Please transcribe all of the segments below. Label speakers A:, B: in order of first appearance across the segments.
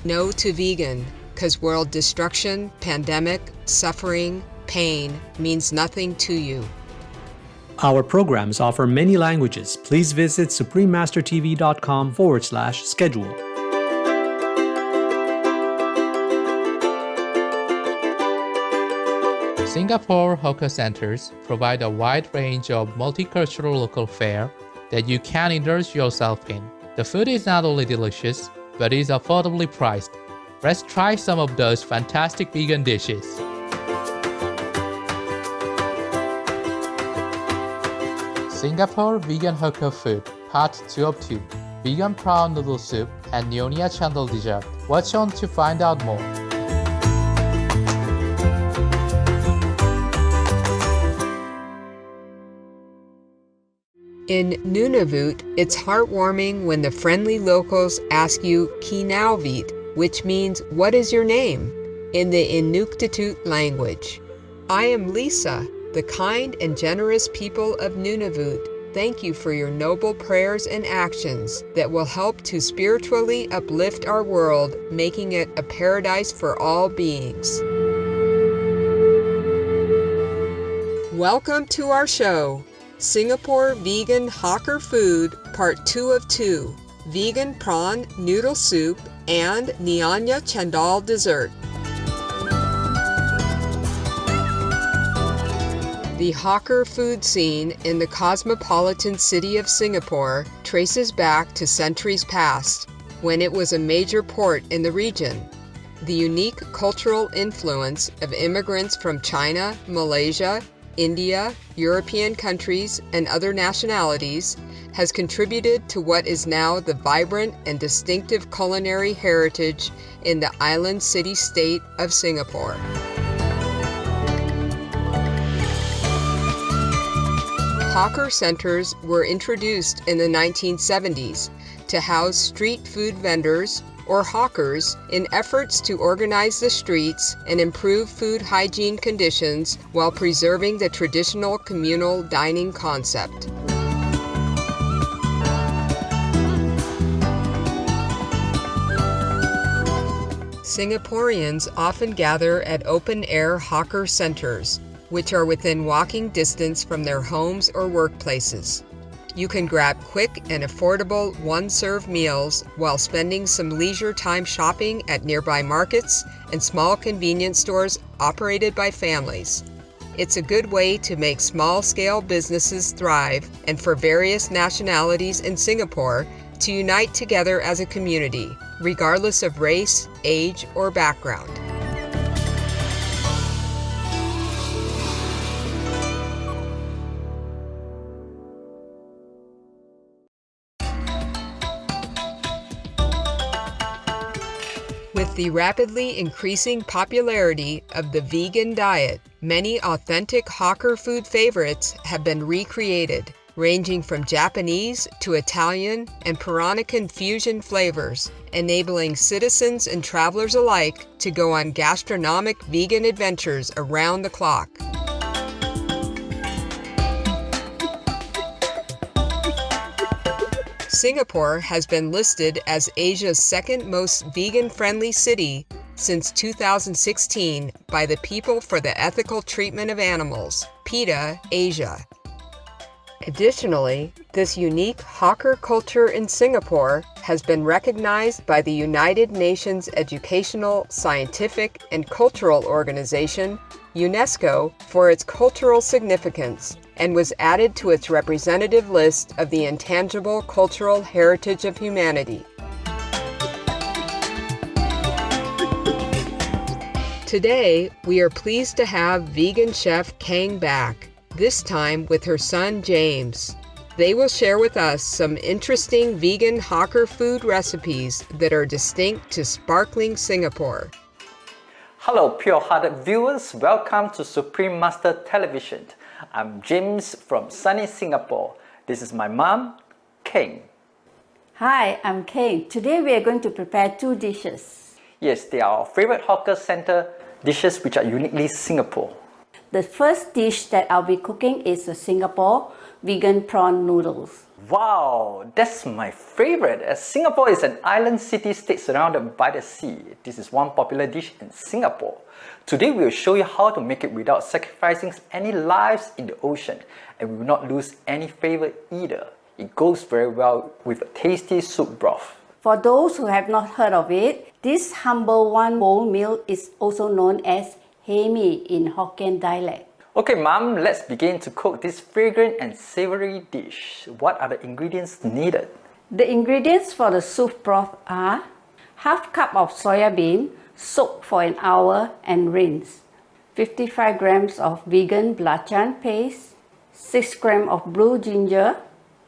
A: No to vegan, 'cause world destruction, pandemic, suffering, pain means nothing to you.
B: Our programs offer many languages. Please visit suprememastertv.com/schedule.
C: Singapore hawker centers provide a wide range of multicultural local fare that you can indulge yourself in. The food is not only delicious, but is affordably priced. Let's try some of those fantastic vegan dishes. Singapore Vegan Hawker Food, Part 2 of 2, Vegan Prawn Noodle Soup and Nyonya Cendol Dessert. Watch on to find out more.
A: In Nunavut, it's heartwarming when the friendly locals ask you Kinauvit, which means, "What is your name?" in the Inuktitut language. I am Lisa, the kind and generous people of Nunavut. Thank you for your noble prayers and actions that will help to spiritually uplift our world, making it a paradise for all beings. Welcome to our show, Singapore Vegan Hawker Food, Part 2 of 2, Vegan Prawn Noodle Soup and Nyonya Cendol Dessert. The hawker food scene in the cosmopolitan city of Singapore traces back to centuries past, when it was a major port in the region. The unique cultural influence of immigrants from China, Malaysia, India, European countries, and other nationalities has contributed to what is now the vibrant and distinctive culinary heritage in the island city-state of Singapore. Hawker centers were introduced in the 1970s to house street food vendors or hawkers in efforts to organize the streets and improve food hygiene conditions while preserving the traditional communal dining concept. Singaporeans often gather at open-air hawker centers, which are within walking distance from their homes or workplaces. You can grab quick and affordable one-serve meals while spending some leisure time shopping at nearby markets and small convenience stores operated by families. It's a good way to make small-scale businesses thrive and for various nationalities in Singapore to unite together as a community, regardless of race, age, or background. With the rapidly increasing popularity of the vegan diet, many authentic hawker food favorites have been recreated, ranging from Japanese to Italian and Peranakan fusion flavors, enabling citizens and travelers alike to go on gastronomic vegan adventures around the clock. Singapore has been listed as Asia's second most vegan-friendly city since 2016 by the People for the Ethical Treatment of Animals, PETA Asia. Additionally, this unique hawker culture in Singapore has been recognized by the United Nations Educational, Scientific, and Cultural Organization, UNESCO, for its cultural significance, and was added to its representative list of the intangible cultural heritage of humanity. Today, we are pleased to have vegan chef Kang back, this time with her son James. They will share with us some interesting vegan hawker food recipes that are distinct to sparkling Singapore.
D: Hello, pure-hearted viewers. Welcome to Supreme Master Television. I'm James from sunny Singapore. This is my mom, Kang.
E: Hi, I'm Kang. Today we are going to prepare two dishes.
D: Yes, they are our favorite hawker center dishes which are uniquely Singapore.
E: The first dish that I'll be cooking is the Singapore vegan prawn noodles.
D: Wow, that's my favorite, as Singapore is an island city-state surrounded by the sea. This is one popular dish in Singapore. Today we will show you how to make it without sacrificing any lives in the ocean, and we will not lose any flavor either. It goes very well with a tasty soup broth.
E: For those who have not heard of it, this humble one-bowl meal is also known as hae mee in Hokkien dialect.
D: Okay, Mom, let's begin to cook this fragrant and savory dish. What are the ingredients needed?
E: The ingredients for the soup broth are half cup of soya bean soaked for an hour and rinse, 55 grams of vegan belacan paste, 6 grams of blue ginger,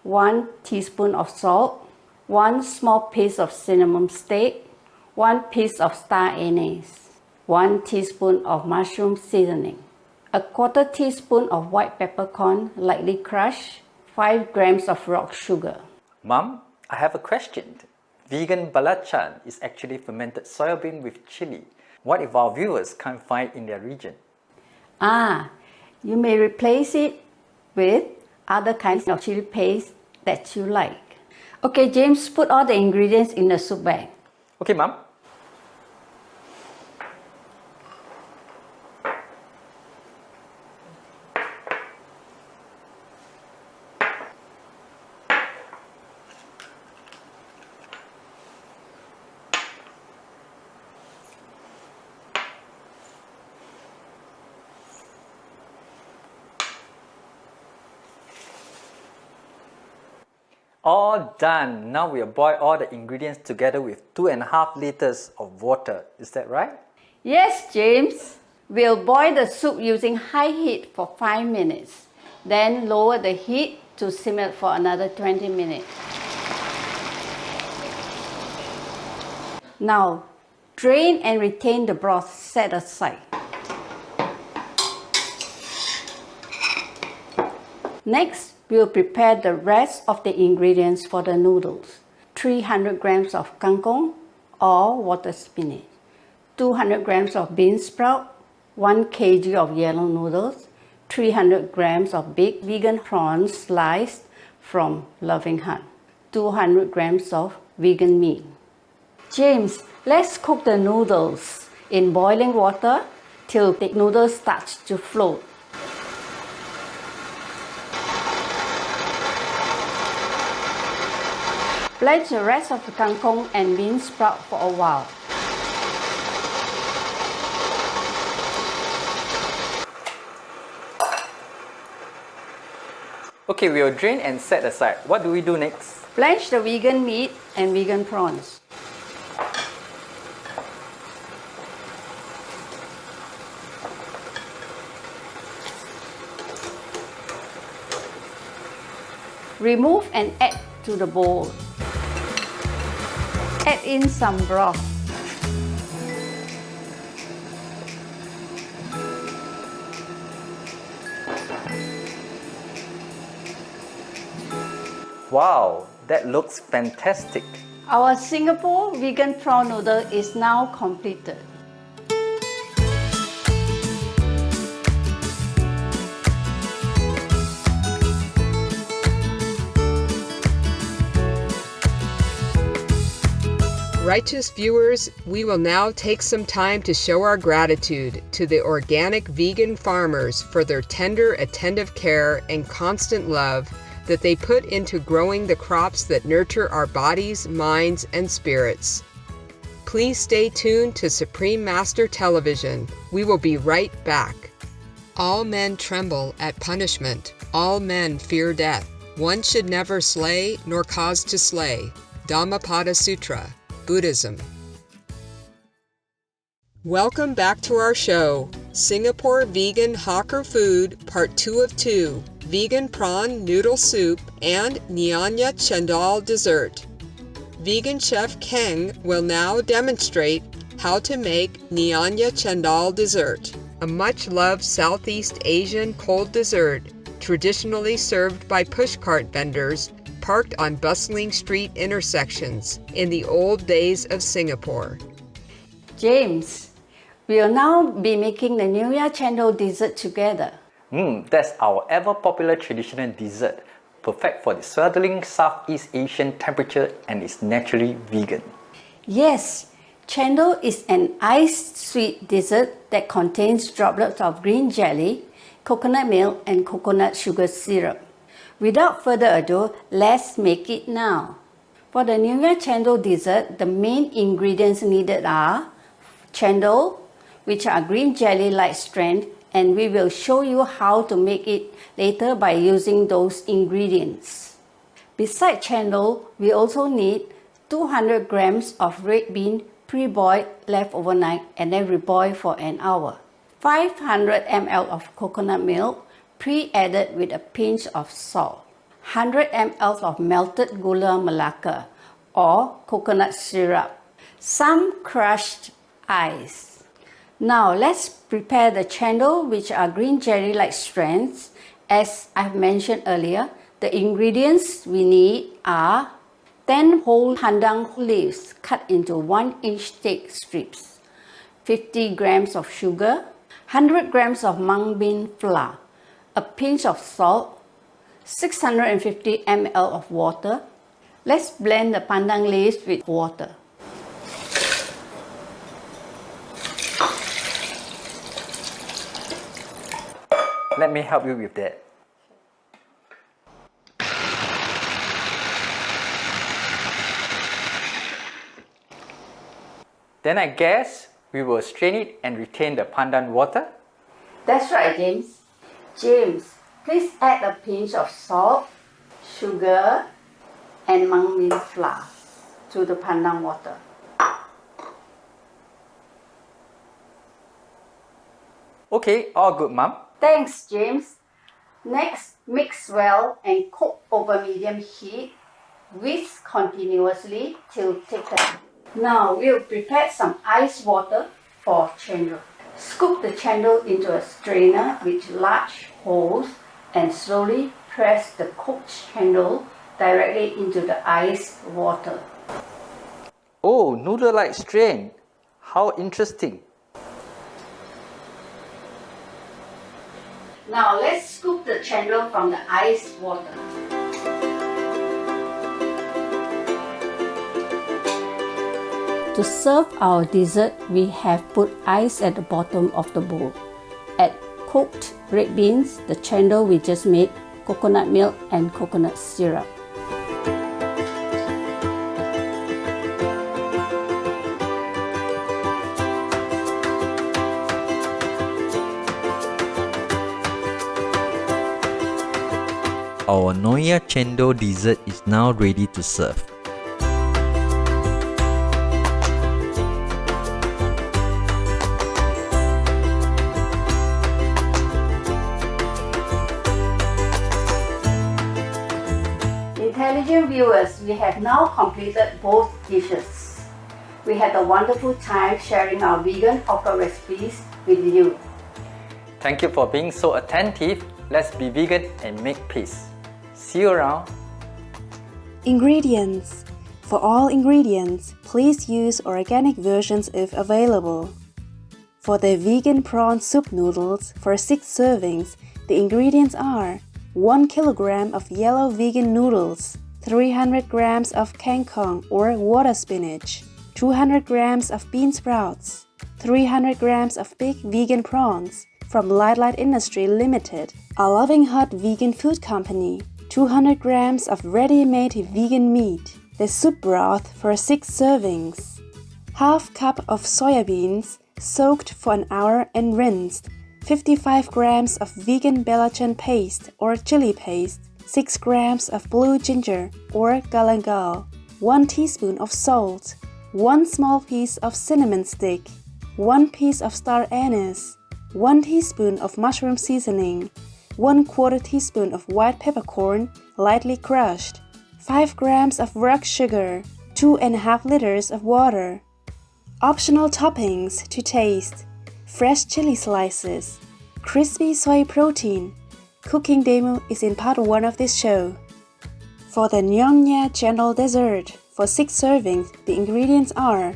E: 1 teaspoon of salt, 1 small piece of cinnamon stick, 1 piece of star anise, 1 teaspoon of mushroom seasoning, a quarter teaspoon of white peppercorn lightly crushed, 5 grams of rock sugar.
D: Mom, I have a question. Vegan belacan is actually fermented soybean with chili. What if our viewers can't find it in their region?
E: You may replace it with other kinds of chili paste that you like. Okay, James, put all the ingredients in the soup bag.
D: Okay, Mom. All done. Now we'll boil all the ingredients together with 2.5 liters of water. Is that right?
E: Yes, James. We'll boil the soup using high heat for 5 minutes. Then lower the heat to simmer for another 20 minutes. Now, drain and retain the broth set aside. Next, we'll prepare the rest of the ingredients for the noodles. 300 grams of kangkong or water spinach, 200 grams of bean sprout, 1 kg of yellow noodles, 300 grams of big vegan prawns sliced from Loving Heart, 200 grams of vegan meat. James, let's cook the noodles in boiling water till the noodles start to float. Blanch the rest of the kangkong and bean sprout for a while.
D: Okay, we'll drain and set aside. What do we do next?
E: Blanch the vegan meat and vegan prawns. Remove and add to the bowl. Add in some broth.
D: Wow, that looks fantastic.
E: Our Singapore vegan prawn noodle is now completed.
A: Righteous viewers, we will now take some time to show our gratitude to the organic vegan farmers for their tender, attentive care and constant love that they put into growing the crops that nurture our bodies, minds, and spirits. Please stay tuned to Supreme Master Television. We will be right back. All men tremble at punishment. All men fear death. One should never slay nor cause to slay. Dhammapada Sutra, Buddhism. Welcome back to our show, Singapore Vegan Hawker Food, Part 2 of 2, Vegan Prawn Noodle Soup and Nyonya Cendol Dessert. Vegan Chef Keng will now demonstrate how to make Nyonya Cendol Dessert, a much-loved Southeast Asian cold dessert traditionally served by pushcart vendors parked on bustling street intersections in the old days of Singapore.
E: James, we'll now be making the Nyonya Cendol dessert together.
D: That's our ever popular traditional dessert. perfect for the sweltering Southeast Asian temperature and is naturally vegan.
E: Yes, cendol is an iced sweet dessert that contains droplets of green jelly, coconut milk, and coconut sugar syrup. Without further ado, let's make it now. For the Nyonya Cendol dessert, the main ingredients needed are cendol, which are green jelly-like strand, and we will show you how to make it later by using those ingredients. Besides cendol, we also need 200 grams of red bean pre-boiled left overnight and then reboiled for an hour. 500 ml of coconut milk pre-added with a pinch of salt. 100 ml of melted gula melaka or coconut syrup. Some crushed ice. Now let's prepare the cendol, which are green jelly-like strands. As I've mentioned earlier, the ingredients we need are 10 whole pandan leaves cut into 1-inch thick strips, 50 grams of sugar, 100 grams of mung bean flour, a pinch of salt, 650 ml of water. Let's blend the pandan leaves with water.
D: Let me help you with that. Then I guess we will strain it and retain the pandan water.
E: That's right, James. James, please add a pinch of salt, sugar, and mung bean flour to the pandan water.
D: Okay, all good, Mom.
E: Thanks, James. Next, mix well and cook over medium heat. Whisk continuously till thickened. Now we'll prepare some ice water for cendol. Scoop the cendol into a strainer with large holes and slowly press the cooked cendol directly into the ice water.
D: Oh, noodle-like strain. How interesting.
E: Now let's scoop the cendol from the ice water. To serve our dessert, we have put ice at the bottom of the bowl. Add cooked red beans, the cendol we just made, coconut milk, and coconut syrup.
F: Our Nyonya Cendol dessert is now ready to serve.
E: Intelligent viewers, we have now completed both dishes. We had a wonderful time sharing our vegan hawker recipes with you.
D: Thank you for being so attentive. Let's be vegan and make peace. See you around.
G: Ingredients. For all ingredients, please use organic versions if available. For the vegan prawn soup noodles for 6 servings, the ingredients are 1 kilogram of yellow vegan noodles, 300 grams of kangkong or water spinach, 200 grams of bean sprouts, 300 grams of big vegan prawns from Light Industry Limited, a loving hot vegan food company, 200 grams of ready-made vegan meat, the soup broth for 6 servings, half cup of soya beans soaked for an hour and rinsed, 55 grams of vegan belacan paste or chili paste, 6 grams of blue ginger or galangal, 1 teaspoon of salt, 1 small piece of cinnamon stick, 1 piece of star anise, 1 teaspoon of mushroom seasoning, 1/4 teaspoon of white peppercorn, lightly crushed, 5 grams of rock sugar, 2.5 liters of water. Optional toppings to taste: fresh chili slices, crispy soy protein. Cooking demo is in part 1 of this show. For the Nyonya Cendol dessert, for 6 servings, the ingredients are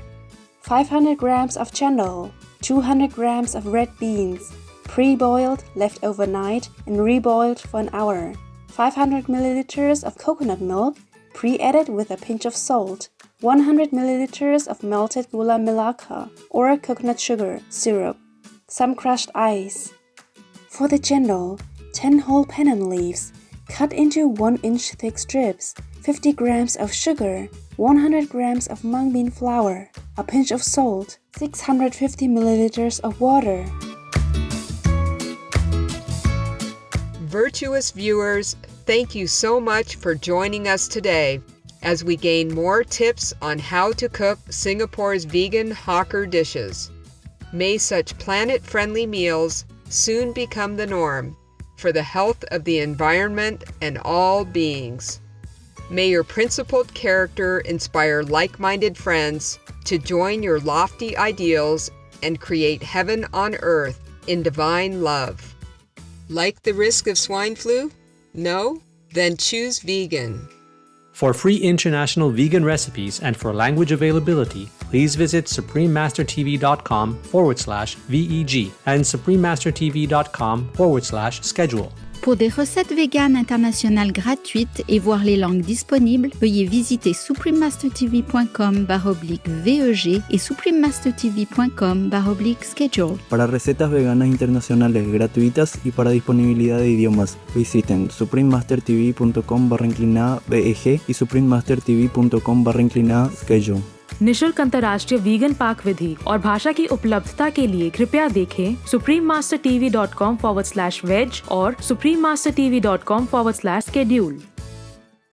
G: 500 grams of cendol, 200 grams of red beans, pre-boiled, left overnight, and reboiled for an hour, 500 milliliters of coconut milk, pre-added with a pinch of salt, 100 milliliters of melted gula melaka or coconut sugar syrup, some crushed ice. For the cendol, 10 whole pennon leaves, cut into 1-inch thick strips, 50 grams of sugar, 100 grams of mung bean flour, a pinch of salt, 650 milliliters of water.
A: Virtuous viewers, thank you so much for joining us today as we gain more tips on how to cook Singapore's vegan hawker dishes. May such planet-friendly meals soon become the norm for the health of the environment and all beings. May your principled character inspire like-minded friends to join your lofty ideals and create heaven on earth in divine love. Like the risk of swine flu? No? Then choose vegan.
B: For free international vegan recipes and for language availability, please visit suprememastertv.com/VEG and suprememastertv.com/schedule.
H: Pour des recettes véganes internationales gratuites et voir les langues disponibles, veuillez visiter suprememastertv.com/VEG et suprememastertv.com/schedule.
I: Para recetas veganas internacionales gratuitas y para disponibilidad de idiomas, visiten suprememastertv.com/VEG y suprememastertv.com/schedule.
J: निशुल्क अंतर्राष्ट्रीय vegan पाक विधि और भाषा की उपलब्धता के लिए कृपया देखें suprememastertv.com/veg और suprememastertv.com/schedule।